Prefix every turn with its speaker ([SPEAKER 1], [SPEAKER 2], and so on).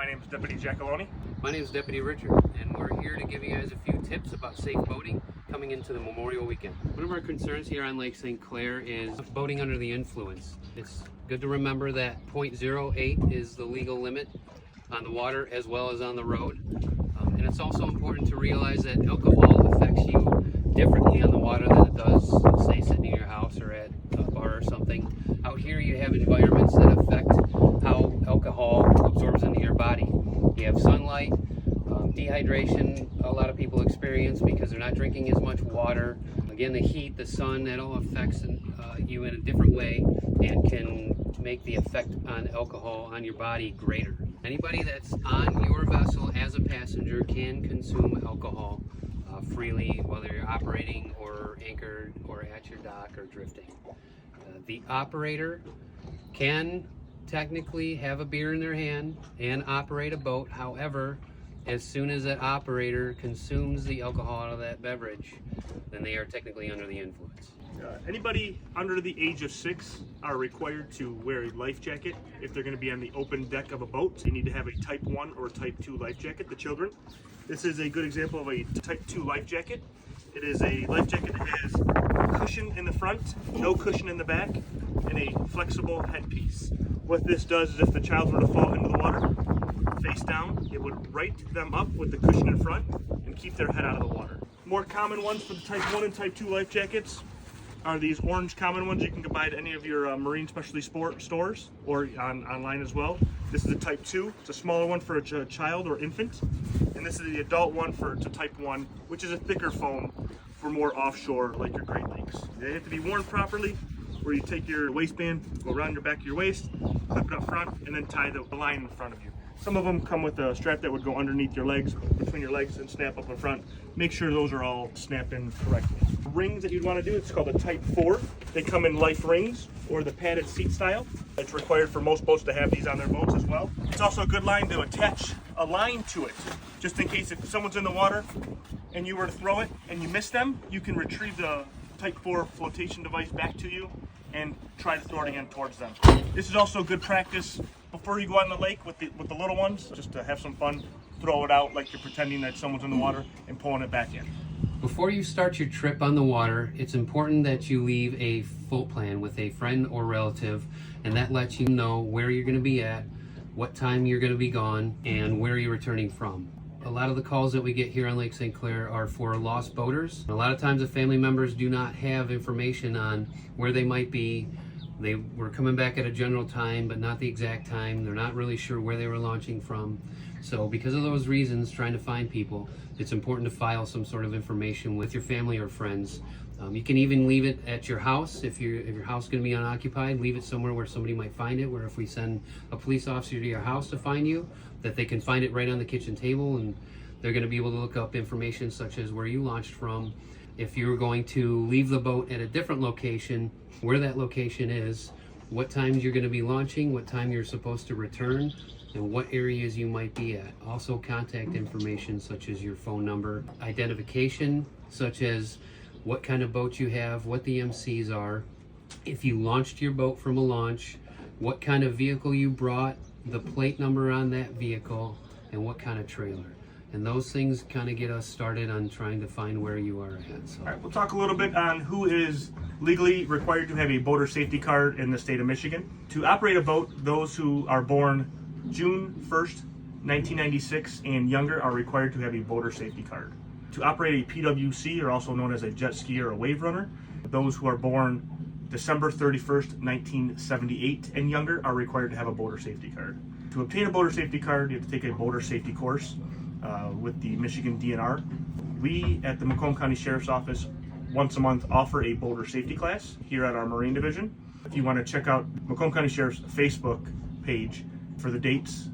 [SPEAKER 1] My name is Deputy Giacalone.
[SPEAKER 2] My name is Deputy Richard, and we're here to give you guys a few tips about safe boating coming into the Memorial Weekend. One of our concerns here on Lake St. Clair is boating under the influence. It's good to remember that .08 is the legal limit on the water as well as on the road. And it's also important to realize that alcohol affects you differently on the water than it does, say, sitting in your house or at a bar or something. Out here you have environments that affect how alcohol absorbs into your body. You have sunlight, dehydration a lot of people experience because they're not drinking as much water. Again, the heat, the sun, that all affects you in a different way and can make the effect on alcohol on your body greater. Anybody that's on your vessel as a passenger can consume alcohol freely, whether you're operating or anchored or at your dock or drifting. The operator can technically have a beer in their hand and operate a boat. However, as soon as that operator consumes the alcohol out of that beverage, then they are technically under the influence.
[SPEAKER 1] Anybody under the age of 6 are required to wear a life jacket if they're going to be on the open deck of a boat. You need to have a Type 1 or Type 2 life jacket, the children. This is a good example of a Type 2 life jacket. It is a life jacket that has cushion in the front, no cushion in the back, and a flexible headpiece. What this does is if the child were to fall into the water, face down, it would right them up with the cushion in front and keep their head out of the water. More common ones for the Type 1 and Type 2 life jackets are these orange common ones you can buy at any of your marine specialty stores or online as well. This is a Type 2. It's a smaller one for a child or infant. And this is the adult one to Type 1, which is a thicker foam for more offshore, like your Great Lakes. They have to be worn properly, where you take your waistband, go around your back of your waist, clip it up front, and then tie the line in front of you. Some of them come with a strap that would go underneath your legs, between your legs, and snap up in front. Make sure those are all snapped in correctly. Rings that you'd want to do, it's called a Type 4. They come in life rings or the padded seat style. It's required for most boats to have these on their boats as well. It's also a good line to attach a line to it, just in case if someone's in the water and you were to throw it and you miss them, you can retrieve the Type 4 flotation device back to you and try to throw it again towards them. This is also good practice before you go out in the lake with the little ones, just to have some fun. Throw it out like you're pretending that someone's in the water and pulling it back in.
[SPEAKER 2] Before you start your trip on the water, it's important that you leave a float plan with a friend or relative, and that lets you know where you're going to be at, what time you're going to be gone, and where you're returning from. A lot of the calls that we get here on Lake St. Clair are for lost boaters. A lot of times the family members do not have information on where they might be. They were coming back at a general time, but not the exact time. They're not really sure where they were launching from. So because of those reasons, trying to find people, it's important to file some sort of information with your family or friends. You can even leave it at your house. If your house is going to be unoccupied, leave it somewhere where somebody might find it, where if we send a police officer to your house to find you, that they can find it right on the kitchen table, and they're going to be able to look up information such as where you launched from. If you're going to leave the boat at a different location, where that location is, what times you're going to be launching, what time you're supposed to return, and what areas you might be at. Also contact information such as your phone number, identification such as what kind of boat you have, what the MCs are, if you launched your boat from a launch, what kind of vehicle you brought, the plate number on that vehicle, and what kind of trailer. And those things kind of get us started on trying to find where you are at. So.
[SPEAKER 1] All right, we'll talk a little bit on who is legally required to have a boater safety card in the state of Michigan. To operate a boat, those who are born June 1st, 1996 and younger are required to have a boater safety card. To operate a PWC, or also known as a jet ski or a wave runner, those who are born December 31st, 1978 and younger are required to have a boater safety card. To obtain a boater safety card, you have to take a boater safety course with the Michigan DNR. We at the Macomb County Sheriff's Office once a month offer a boater safety class here at our Marine Division. If you want to check out Macomb County Sheriff's Facebook page for the dates